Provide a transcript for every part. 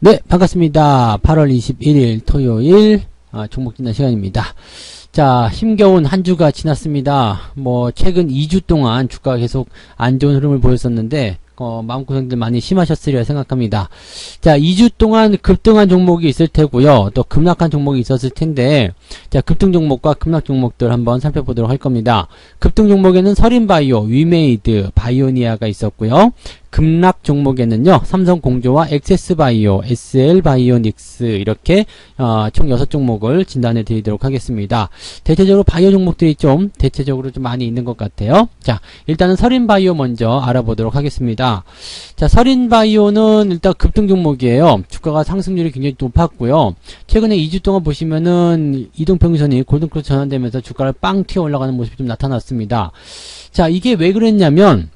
네, 반갑습니다. 8월 21일 토요일 종목 진단 시간입니다. 자, 힘겨운 한 주가 지났습니다. 최근 2주 동안 주가가 계속 안 좋은 흐름을 보였었는데 마음고생들 많이 심하셨으리라 생각합니다. 자, 2주 동안 급등한 종목이 있을 테고요. 또 급락한 종목이 있었을 텐데, 자, 급등 종목과 급락 종목들 한번 살펴보도록 할 겁니다. 급등 종목에는 서린바이오, 위메이드, 바이오니아가 있었고요. 급락 종목에는요, 삼성공조와 엑세스바이오, SL바이오닉스 이렇게 총 6종목을 진단해 드리도록 하겠습니다. 대체적으로 바이오 종목들이 대체적으로 좀 많이 있는 것 같아요. 자, 일단은 서린바이오 먼저 알아보도록 하겠습니다. 자, 서린바이오는 일단 급등 종목이에요. 주가가 상승률이 굉장히 높았고요. 최근에 2주 동안 보시면은 이동평균선이 골든크로스 전환되면서 주가를 빵 튀어 올라가는 모습이 좀 나타났습니다. 자, 이게 왜 그랬냐면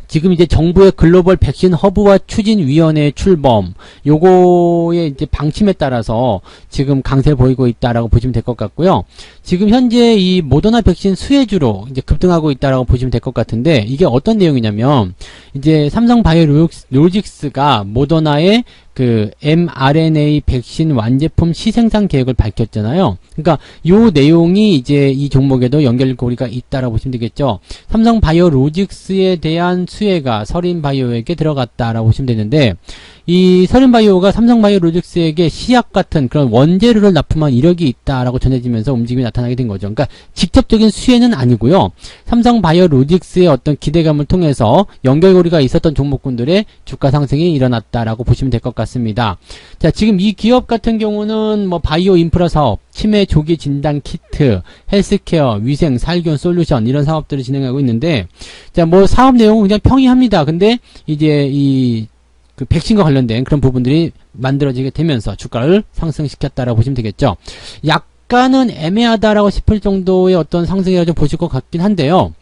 지금 이제 정부의 글로벌 백신 허브와 추진위원회의 출범, 요거의 이제 방침에 따라서 지금 강세를 보이고 있다라고 보시면 될 것 같고요. 지금 현재 이 모더나 백신 수혜주로 이제 급등하고 있다라고 보시면 될 것 같은데, 이게 어떤 내용이냐면, 이제 삼성바이오로직스가 모더나의 그 mRNA 백신 완제품 시생산 계획을 밝혔잖아요. 그러니까 요 내용이 이제 이 종목에도 연결고리가 있다라고 보시면 되겠죠. 삼성바이오로직스에 대한 수혜가 서린바이오에게 들어갔다라고 보시면 되는데, 이 서린바이오가 삼성바이오로직스에게 시약 같은 그런 원재료를 납품한 이력이 있다라고 전해지면서 움직임이 나타나게 된 거죠. 그러니까 직접적인 수혜는 아니고요. 삼성바이오로직스의 어떤 기대감을 통해서 연결고리가 있었던 종목군들의 주가 상승이 일어났다라고 보시면 될 것 같습니다. 자, 지금 이 기업 같은 경우는 바이오 인프라 사업, 치매 조기 진단 키트, 헬스케어, 위생, 살균 솔루션 이런 사업들을 진행하고 있는데, 자, 사업 내용은 그냥 평이합니다. 근데 이제 그 백신과 관련된 그런 부분들이 만들어지게 되면서 주가를 상승시켰다라고 보시면 되겠죠. 약간은 애매하다라고 싶을 정도의 어떤 상승이라고 좀 보실 것 같긴 한데요.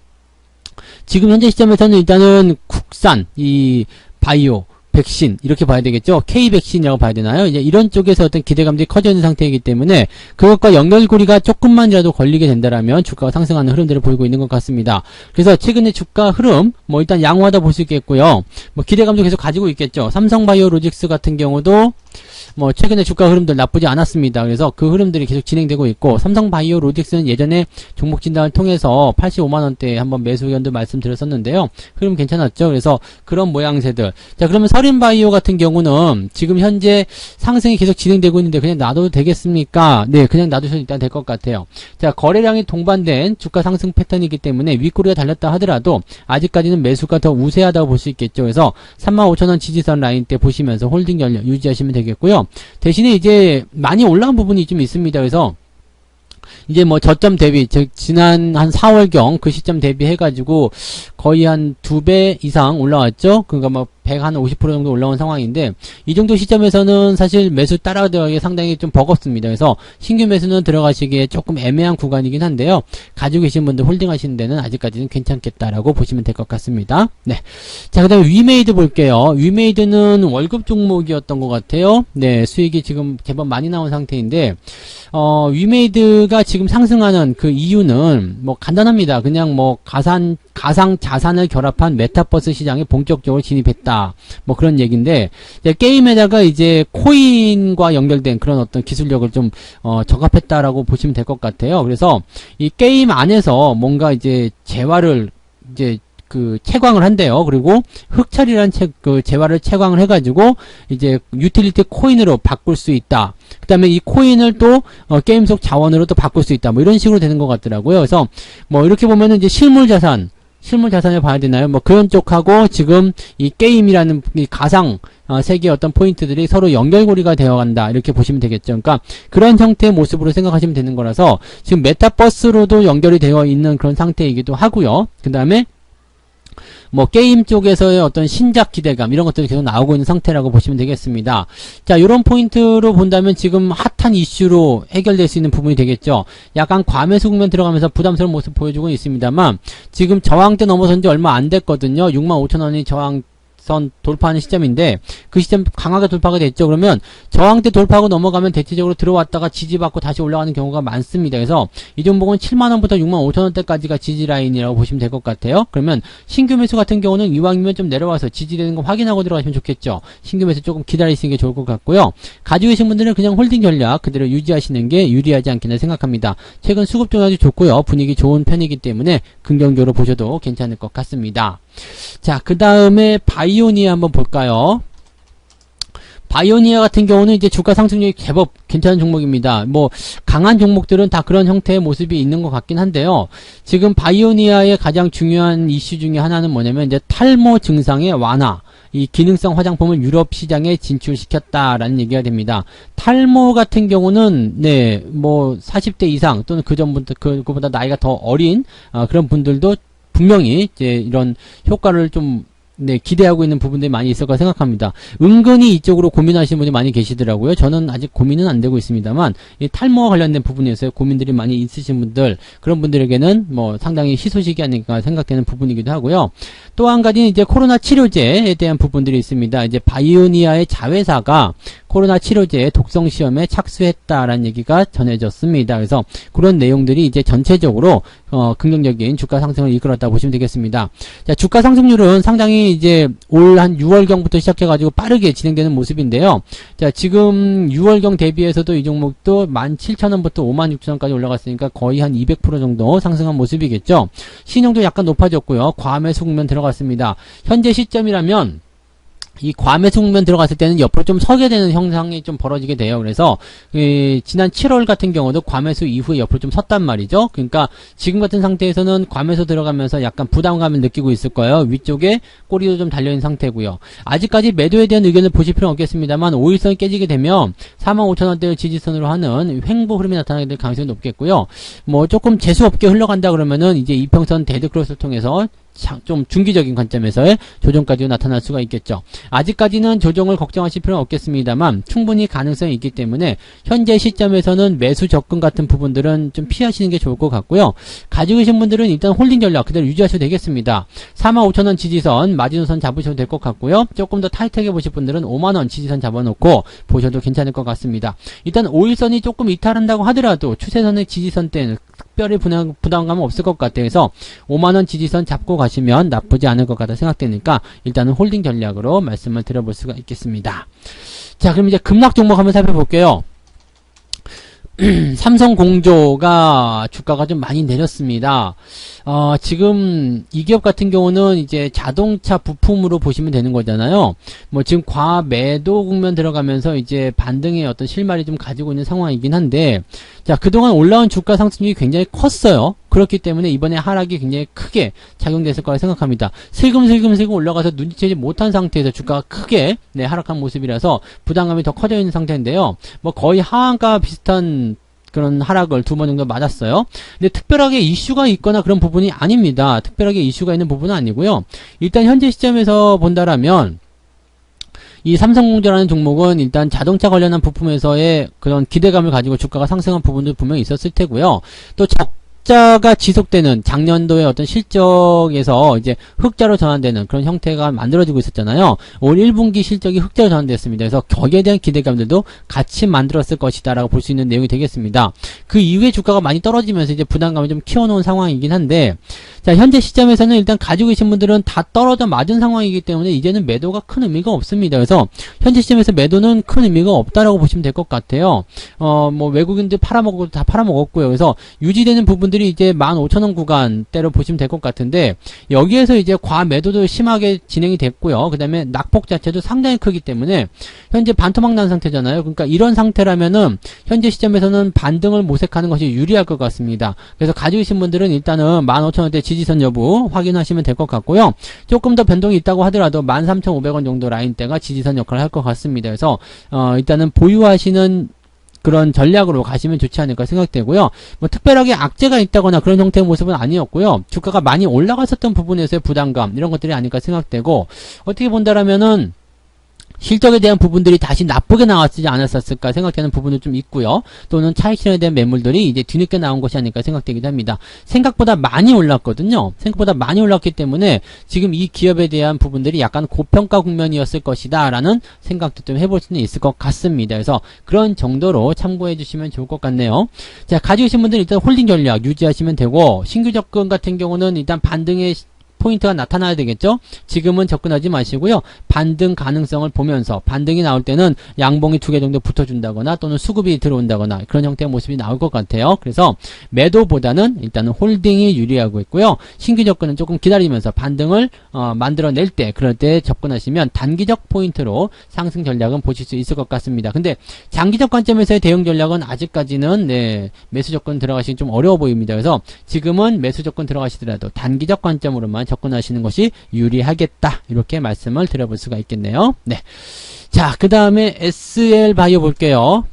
지금 현재 시점에서는 일단은 국산 이 바이오 백신 이렇게 봐야 되겠죠. K백신이라고 봐야 되나요? 이제 이런 쪽에서 어떤 기대감들이 커져 있는 상태이기 때문에 그것과 연결고리가 조금만이라도 걸리게 된다라면 주가가 상승하는 흐름들을 보이고 있는 것 같습니다. 그래서 최근에 주가 흐름 일단 양호하다 볼 수 있겠고요. 기대감도 계속 가지고 있겠죠. 삼성바이오로직스 같은 경우도 최근에 주가 흐름들 나쁘지 않았습니다. 그래서 그 흐름들이 계속 진행되고 있고, 삼성바이오로직스는 예전에 종목 진단을 통해서 85만원대에 한번 매수 의견도 말씀드렸었는데요. 흐름 괜찮았죠. 그래서 그런 모양새들. 자, 그러면 서린바이오 같은 경우는 지금 현재 상승이 계속 진행되고 있는데 그냥 놔둬도 되겠습니까? 네, 그냥 놔두셔도 일단 될 것 같아요. 자, 거래량이 동반된 주가 상승 패턴이기 때문에 윗꼬리가 달렸다 하더라도 아직까지는 매수가 더 우세하다고 볼 수 있겠죠. 그래서 35,000원 지지선 라인 때 보시면서 홀딩 전략 유지하시면 되겠고요. 대신에 이제 많이 올라간 부분이 좀 있습니다. 그래서 이제 저점 대비, 즉 지난 한 4월경 그 시점 대비해가지고 거의 한 2배 이상 올라왔죠. 그러니까 150% 정도 올라온 상황인데, 이 정도 시점에서는 사실 매수 따라가기 상당히 좀 버겁습니다. 그래서 신규 매수는 들어가시기에 조금 애매한 구간이긴 한데요. 가지고 계신 분들 홀딩 하시는 데는 아직까지는 괜찮겠다라고 보시면 될 것 같습니다. 네. 자, 그 다음에 위메이드 볼게요. 위메이드는 월급 종목이었던 것 같아요. 네. 수익이 지금 제법 많이 나온 상태인데, 위메이드가 지금 상승하는 그 이유는 간단합니다. 그냥 가상 자산을 결합한 메타버스 시장에 본격적으로 진입했다. 그런 얘기인데, 게임에다가 이제 코인과 연결된 그런 어떤 기술력을 좀 적합했다라고 보시면 될 것 같아요. 그래서 이 게임 안에서 뭔가 이제 재화를 이제 채광을 한대요. 그리고 흑철이라는 재화를 채광을 해가지고 이제 유틸리티 코인으로 바꿀 수 있다. 그 다음에 이 코인을 또 게임 속 자원으로 또 바꿀 수 있다. 이런 식으로 되는 것 같더라고요. 그래서 이렇게 보면은 이제 실물 자산을 봐야 되나요? 그런 쪽하고 지금 이 게임이라는 이 가상 세계의 어떤 포인트들이 서로 연결고리가 되어 간다. 이렇게 보시면 되겠죠. 그러니까 그런 형태의 모습으로 생각하시면 되는 거라서 지금 메타버스로도 연결이 되어 있는 그런 상태이기도 하고요. 그 다음에 게임 쪽에서의 어떤 신작 기대감 이런 것들이 계속 나오고 있는 상태라고 보시면 되겠습니다. 자, 이런 포인트로 본다면 지금 핫한 이슈로 해결될 수 있는 부분이 되겠죠. 약간 과매수 국면 들어가면서 부담스러운 모습 보여주고 있습니다만 지금 저항대 넘어선 지 얼마 안 됐거든요. 65,000원이 저항 선 돌파하는 시점인데 그 시점 강하게 돌파가 됐죠. 그러면 저항대 돌파하고 넘어가면 대체적으로 들어왔다가 지지받고 다시 올라가는 경우가 많습니다. 그래서 이 종목은 7만원부터 65,000원대까지가 지지 라인이라고 보시면 될 것 같아요. 그러면 신규 매수 같은 경우는 이왕이면 좀 내려와서 지지되는 거 확인하고 들어가시면 좋겠죠. 신규 매수 조금 기다리시는 게 좋을 것 같고요. 가지고 계신 분들은 그냥 홀딩 전략 그대로 유지하시는 게 유리하지 않겠나 생각합니다. 최근 수급도 아주 좋고요. 분위기 좋은 편이기 때문에 긍정적으로 보셔도 괜찮을 것 같습니다. 자, 그 다음에 바이오니아 한번 볼까요? 바이오니아 같은 경우는 이제 주가 상승률이 제법 괜찮은 종목입니다. 뭐 강한 종목들은 다 그런 형태의 모습이 있는 것 같긴 한데요. 지금 바이오니아의 가장 중요한 이슈 중에 하나는 뭐냐면 이제 탈모 증상의 완화. 이 기능성 화장품을 유럽 시장에 진출시켰다라는 얘기가 됩니다. 탈모 같은 경우는 네, 뭐 40대 이상 또는 그 전부터 그보다 나이가 더 어린 그런 분들도 분명히 이제 이런 효과를 좀 네, 기대하고 있는 부분들이 많이 있을 거라 생각합니다. 은근히 이쪽으로 고민하시는 분이 많이 계시더라고요. 저는 아직 고민은 안 되고 있습니다만, 이 탈모와 관련된 부분에서 고민들이 많이 있으신 분들, 그런 분들에게는 뭐 상당히 희소식이 아닐까 생각되는 부분이기도 하고요. 또 한 가지는 이제 코로나 치료제에 대한 부분들이 있습니다. 이제 바이오니아의 자회사가 코로나 치료제의 독성 시험에 착수했다라는 얘기가 전해졌습니다. 그래서 그런 내용들이 이제 전체적으로 긍정적인 주가 상승을 이끌었다고 보시면 되겠습니다. 자, 주가 상승률은 상당히 이제 올 한 6월경부터 시작해가지고 빠르게 진행되는 모습인데요. 자, 지금 6월경 대비해서도 이 종목도 17,000원부터 56,000원까지 올라갔으니까 거의 한 200% 정도 상승한 모습이겠죠. 신용도 약간 높아졌고요. 과매수 국면 들어갔습니다. 현재 시점이라면 이 과매수 국면 들어갔을 때는 옆으로 좀 서게 되는 현상이 좀 벌어지게 돼요. 그래서 지난 7월 같은 경우도 과매수 이후에 옆으로 좀 섰단 말이죠. 그러니까 지금 같은 상태에서는 과매수 들어가면서 약간 부담감을 느끼고 있을 거예요. 위쪽에 꼬리도 좀 달려있는 상태고요. 아직까지 매도에 대한 의견을 보실 필요는 없겠습니다만 5일선이 깨지게 되면 45,000원대를 지지선으로 하는 횡보 흐름이 나타나게 될 가능성이 높겠고요. 뭐 조금 재수없게 흘러간다 그러면은 이제 이평선 데드크로스를 통해서 좀 중기적인 관점에서의 조정까지도 나타날 수가 있겠죠. 아직까지는 조정을 걱정하실 필요는 없겠습니다만 충분히 가능성이 있기 때문에 현재 시점에서는 매수 접근 같은 부분들은 좀 피하시는 게 좋을 것 같고요. 가지고 계신 분들은 일단 홀딩 전략 그대로 유지하셔도 되겠습니다. 45,000원 지지선 마지노선 잡으셔도 될 것 같고요. 조금 더 타이트하게 보실 분들은 5만원 지지선 잡아놓고 보셔도 괜찮을 것 같습니다. 일단 5일선이 조금 이탈한다고 하더라도 추세선의 지지선 때는 특별히 부담감은 없을 것 같아요. 그래서 5만원 지지선 잡고 가시면 나쁘지 않을 것 같다 생각되니까 일단은 홀딩 전략으로 말씀을 드려볼 수가 있겠습니다. 자, 그럼 이제 급락 종목 한번 살펴볼게요. 삼성공조가 주가가 좀 많이 내렸습니다. 지금 이 기업 같은 경우는 이제 자동차 부품으로 보시면 되는 거잖아요. 뭐 지금 과매도 국면 들어가면서 이제 반등의 어떤 실마리 좀 가지고 있는 상황이긴 한데, 자, 그동안 올라온 주가 상승률이 굉장히 컸어요. 그렇기 때문에 이번에 하락이 굉장히 크게 작용됐을 거라 생각합니다. 슬금슬금 올라가서 눈치채지 못한 상태에서 주가가 크게 하락한 모습이라서 부담감이 더 커져 있는 상태인데요. 뭐 거의 하한가 비슷한 그런 하락을 2번 정도 맞았어요. 근데 특별하게 이슈가 있거나 그런 부분이 아닙니다. 특별하게 이슈가 있는 부분은 아니고요. 일단 현재 시점에서 본다라면 이 삼성공조라는 종목은 일단 자동차 관련한 부품에서의 그런 기대감을 가지고 주가가 상승한 부분도 분명히 있었을 테고요. 또 적자가 지속되는 작년도의 어떤 실적에서 이제 흑자로 전환되는 그런 형태가 만들어지고 있었잖아요. 올 1분기 실적이 흑자로 전환됐습니다. 그래서 거기에 대한 기대감들도 같이 만들었을 것이다 라고 볼 수 있는 내용이 되겠습니다. 그 이후에 주가가 많이 떨어지면서 이제 부담감을 좀 키워놓은 상황이긴 한데, 자, 현재 시점에서는 일단 가지고 계신 분들은 다 떨어져 맞은 상황이기 때문에 이제는 매도가 큰 의미가 없습니다. 그래서 현재 시점에서 매도는 큰 의미가 없다라고 보시면 될 것 같아요. 뭐 외국인들 팔아먹고 다 팔아먹었고요. 그래서 유지되는 부분들이 이제 15,000원 구간대로 보시면 될 것 같은데, 여기에서 이제 과매도도 심하게 진행이 됐고요. 그 다음에 낙폭 자체도 상당히 크기 때문에 현재 반토막 난 상태잖아요. 그러니까 이런 상태라면은 현재 시점에서는 반등을 모색하는 것이 유리할 것 같습니다. 그래서 가지고 계신 분들은 일단은 15,000원대 지지선 여부 확인하시면 될 것 같고요. 조금 더 변동이 있다고 하더라도 13,500원 정도 라인대가 지지선 역할을 할 것 같습니다. 그래서 일단은 보유하시는 그런 전략으로 가시면 좋지 않을까 생각되고요. 뭐 특별하게 악재가 있다거나 그런 형태의 모습은 아니었고요. 주가가 많이 올라갔었던 부분에서의 부담감 이런 것들이 아닐까 생각되고, 어떻게 본다라면은 실적에 대한 부분들이 다시 나쁘게 나왔지 않았었을까 생각되는 부분도 좀 있고요. 또는 차익 실현에 대한 매물들이 이제 뒤늦게 나온 것이 아닐까 생각되기도 합니다. 생각보다 많이 올랐거든요. 생각보다 많이 올랐기 때문에 지금 이 기업에 대한 부분들이 약간 고평가 국면이었을 것이다 라는 생각도 좀 해볼 수는 있을 것 같습니다. 그래서 그런 정도로 참고해 주시면 좋을 것 같네요. 자, 가지고 계신 분들은 일단 홀딩 전략 유지하시면 되고, 신규 접근 같은 경우는 일단 반등의 포인트가 나타나야 되겠죠. 지금은 접근하지 마시고요. 반등 가능성을 보면서 반등이 나올 때는 양봉이 2개 정도 붙어준다거나 또는 수급이 들어온다거나 그런 형태의 모습이 나올 것 같아요. 그래서 매도보다는 일단은 홀딩이 유리하고 있고요. 신규 접근은 조금 기다리면서 반등을 만들어낼 때, 그럴 때 접근하시면 단기적 포인트로 상승 전략은 보실 수 있을 것 같습니다. 근데 장기적 관점에서의 대응 전략은 아직까지는 매수 접근 들어가시기 좀 어려워 보입니다. 그래서 지금은 매수 접근 들어가시더라도 단기적 관점으로만 접근하시는 것이 유리하겠다, 이렇게 말씀을 드려볼 수가 있겠네요. 네. 자, 그 다음에 SL바이오 볼게요.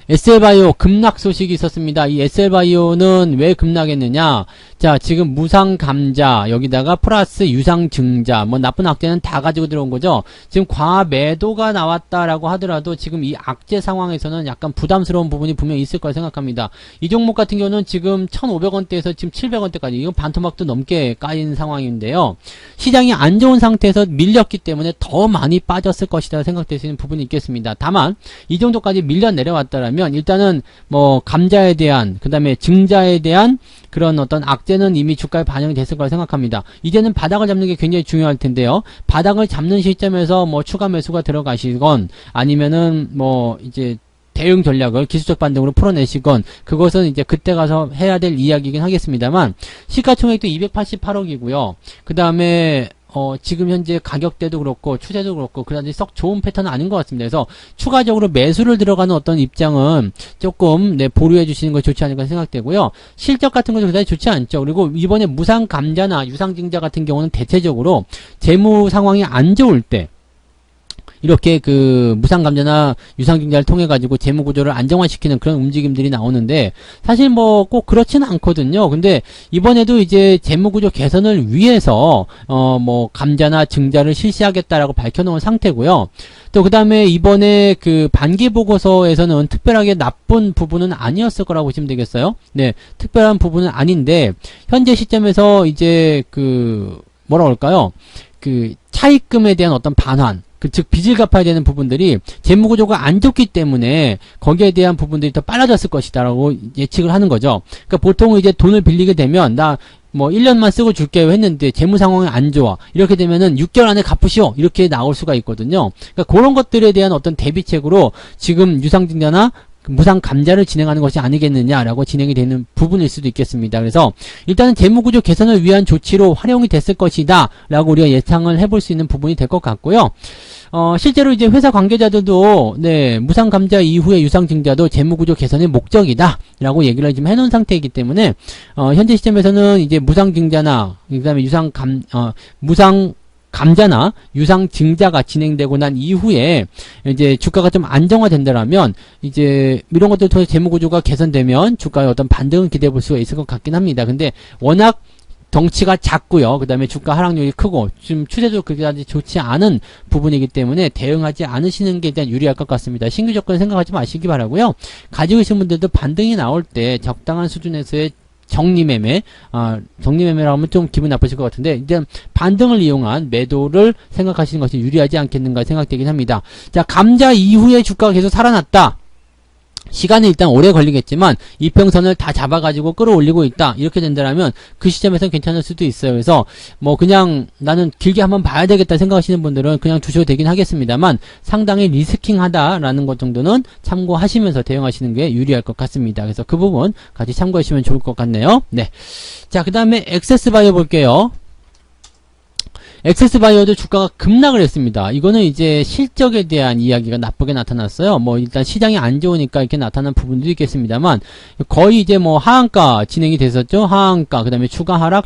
SL바이오 급락 소식이 있었습니다. 이 SL바이오는 왜 급락했느냐? 자, 지금 무상감자, 여기다가 플러스 유상증자, 뭐 나쁜 악재는 다 가지고 들어온 거죠. 지금 과매도가 나왔다라고 하더라도 지금 이 악재 상황에서는 약간 부담스러운 부분이 분명히 있을 거라 생각합니다. 이 종목 같은 경우는 지금 1,500원대에서 지금 700원대까지, 이건 반토막도 넘게 까인 상황인데요. 시장이 안 좋은 상태에서 밀렸기 때문에 더 많이 빠졌을 것이다 생각되시는 부분이 있겠습니다. 다만 이 정도까지 밀려 내려왔다라면 일단은 뭐 감자에 대한, 그 다음에 증자에 대한 그런 어떤 악재는 이미 주가에 반영이 됐을 거라 생각합니다. 이제는 바닥을 잡는 게 굉장히 중요할 텐데요. 바닥을 잡는 시점에서 뭐 추가 매수가 들어가시건 아니면은 뭐 이제 대응 전략을 기술적 반등으로 풀어내시건, 그것은 이제 그때 가서 해야 될 이야기이긴 하겠습니다만, 시가총액도 288억이고요. 그 다음에 지금 현재 가격대도 그렇고 추세도 그렇고 그다지 썩 좋은 패턴은 아닌 것 같습니다. 그래서 추가적으로 매수를 들어가는 어떤 입장은 조금 보류해 주시는 것이 좋지 않을까 생각되고요. 실적 같은 것도 그다지 좋지 않죠. 그리고 이번에 무상감자나 유상증자 같은 경우는 대체적으로 재무 상황이 안 좋을 때 이렇게 그 무상감자나 유상증자를 통해 가지고 재무구조를 안정화시키는 그런 움직임들이 나오는데, 사실 뭐 꼭 그렇지는 않거든요. 근데 이번에도 이제 재무구조 개선을 위해서 뭐 감자나 증자를 실시하겠다라고 밝혀놓은 상태고요. 또 그 다음에 이번에 그 반기 보고서에서는 특별하게 나쁜 부분은 아니었을 거라고 보시면 되겠어요. 네, 특별한 부분은 아닌데 현재 시점에서 이제 그 뭐라 그럴까요? 그 차입금에 대한 어떤 반환, 즉 빚을 갚아야 되는 부분들이 재무구조가 안 좋기 때문에 거기에 대한 부분들이 더 빨라졌을 것이다 라고 예측을 하는 거죠. 그러니까 보통 이제 돈을 빌리게 되면 나 뭐 1년만 쓰고 줄게요 했는데 재무 상황이 안 좋아, 이렇게 되면은 6개월 안에 갚으시오, 이렇게 나올 수가 있거든요. 그러니까 그런 것들에 대한 어떤 대비책으로 지금 유상증자나 무상 감자를 진행하는 것이 아니겠느냐라고 진행이 되는 부분일 수도 있겠습니다. 그래서 일단은 재무구조 개선을 위한 조치로 활용이 됐을 것이다 라고 우리가 예상을 해볼 수 있는 부분이 될 것 같고요. 실제로 이제 회사 관계자들도 무상 감자 이후의 유상 증자도 재무구조 개선의 목적이다 라고 얘기를 지금 해놓은 상태이기 때문에 현재 시점에서는 이제 무상 증자나 그다음에 무상 감자나 유상 증자가 진행되고 난 이후에 이제 주가가 좀 안정화된다라면 이제 이런 것들 통해 재무구조가 개선되면 주가의 어떤 반등을 기대해 볼 수가 있을 것 같긴 합니다. 근데 워낙 덩치가 작고요. 그 다음에 주가 하락률이 크고 지금 추세도 그렇게까지 좋지 않은 부분이기 때문에 대응하지 않으시는 게 일단 유리할 것 같습니다. 신규 접근 생각하지 마시기 바라고요. 가지고 계신 분들도 반등이 나올 때 적당한 수준에서의 정리매매라고 하면 좀 기분 나쁘실 것 같은데, 일단 반등을 이용한 매도를 생각하시는 것이 유리하지 않겠는가 생각되긴 합니다. 자, 감자 이후에 주가가 계속 살아났다. 시간이 일단 오래 걸리겠지만 이평선을 다 잡아가지고 끌어올리고 있다, 이렇게 된다면 그 시점에서는 괜찮을 수도 있어요. 그래서 뭐 그냥 나는 길게 한번 봐야 되겠다 생각하시는 분들은 그냥 두셔도 되긴 하겠습니다만 상당히 리스킹하다라는 것 정도는 참고하시면서 대응하시는 게 유리할 것 같습니다. 그래서 그 부분 같이 참고하시면 좋을 것 같네요. 네. 자, 그 다음에 액세스바이오 볼게요. 액세스바이오도 주가가 급락을 했습니다. 이거는 이제 실적에 대한 이야기가 나쁘게 나타났어요. 뭐 일단 시장이 안 좋으니까 이렇게 나타난 부분도 있겠습니다만 거의 이제 뭐 하한가 진행이 됐었죠. 하한가, 그 다음에 추가 하락.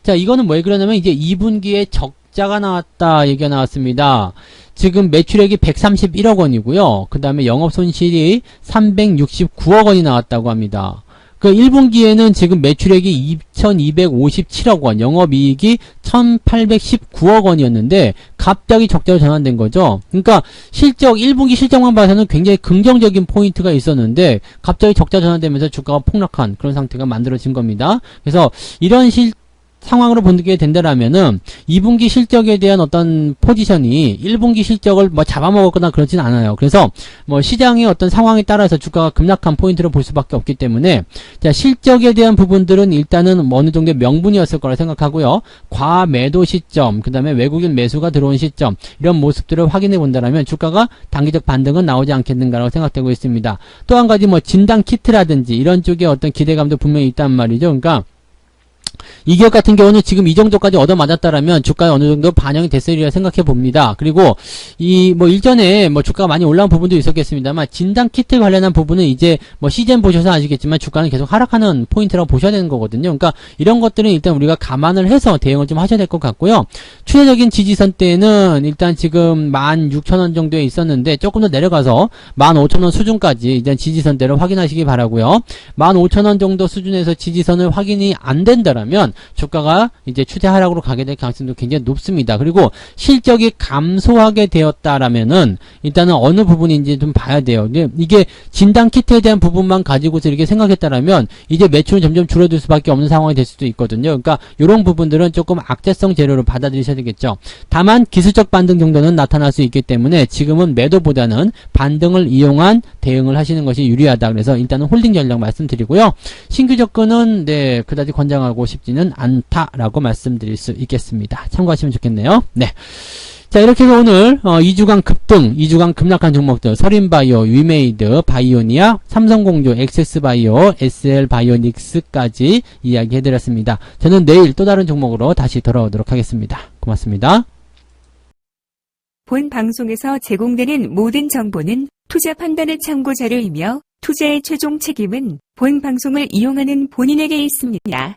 자, 이거는 왜 그러냐면 이제 2분기에 적자가 나왔다 얘기가 나왔습니다. 지금 매출액이 131억 원이고요. 그 다음에 영업손실이 369억 원이 나왔다고 합니다. 그 1분기에는 지금 매출액이 2,257억 원, 영업이익이 1,819억 원이었는데 갑자기 적자로 전환된 거죠. 그러니까 실적 1분기 실적만 봐서는 굉장히 긍정적인 포인트가 있었는데 갑자기 적자 전환되면서 주가가 폭락한 그런 상태가 만들어진 겁니다. 그래서 이런 상황으로 보게 된다라면은 2분기 실적에 대한 어떤 포지션이 1분기 실적을 뭐 잡아먹었거나 그러진 않아요. 그래서 뭐 시장의 어떤 상황에 따라서 주가가 급락한 포인트로 볼 수밖에 없기 때문에 자, 실적에 대한 부분들은 일단은 뭐 어느 정도의 명분이었을 거라 생각하고요. 과매도 시점, 그 다음에 외국인 매수가 들어온 시점 이런 모습들을 확인해 본다라면 주가가 단기적 반등은 나오지 않겠는가라고 생각되고 있습니다. 또 한 가지 뭐 진단 키트라든지 이런 쪽에 어떤 기대감도 분명히 있단 말이죠. 그러니까 이 기업 같은 경우는 지금 이 정도까지 얻어맞았다라면 주가에 어느 정도 반영이 됐으리라 생각해 봅니다. 그리고 뭐 일전에 뭐 주가가 많이 올라온 부분도 있었겠습니다만 진단 키트 관련한 부분은 이제 뭐 시즌 보셔서 아시겠지만 주가는 계속 하락하는 포인트라고 보셔야 되는 거거든요. 그러니까 이런 것들은 일단 우리가 감안을 해서 대응을 좀 하셔야 될 것 같고요. 추세적인 지지선 때는 일단 지금 16,000원 정도에 있었는데 조금 더 내려가서 15,000원 수준까지 일단 지지선대로 확인하시기 바라고요. 15,000원 정도 수준에서 지지선을 확인이 안 된다라면 주가가 이제 추세 하락으로 가게 될 가능성도 굉장히 높습니다. 그리고 실적이 감소하게 되었다라면은 일단은 어느 부분인지 좀 봐야 돼요. 이게 진단 키트에 대한 부분만 가지고서 이렇게 생각했다라면 이제 매출은 점점 줄어들 수밖에 없는 상황이 될 수도 있거든요. 그러니까 이런 부분들은 조금 악재성 재료로 받아들이셔야 되겠죠. 다만 기술적 반등 정도는 나타날 수 있기 때문에 지금은 매도보다는 반등을 이용한 대응을 하시는 것이 유리하다. 그래서 일단은 홀딩 전략 말씀드리고요. 신규 접근은 네 그다지 권장하고 싶지는 않다라고 말씀드릴 수 있겠습니다. 참고하시면 좋겠네요. 네. 자, 이렇게 해서 오늘 2주간 급등, 2주간 급락한 종목들 서린바이오, 위메이드, 바이오니아, 삼성공조, 엑세스바이오, SL바이오닉스까지 이야기해드렸습니다. 저는 내일 또 다른 종목으로 다시 돌아오도록 하겠습니다. 고맙습니다. 본 방송에서 제공되는 모든 정보는 투자 판단의 참고 자료이며 투자의 최종 책임은 본 방송을 이용하는 본인에게 있습니다.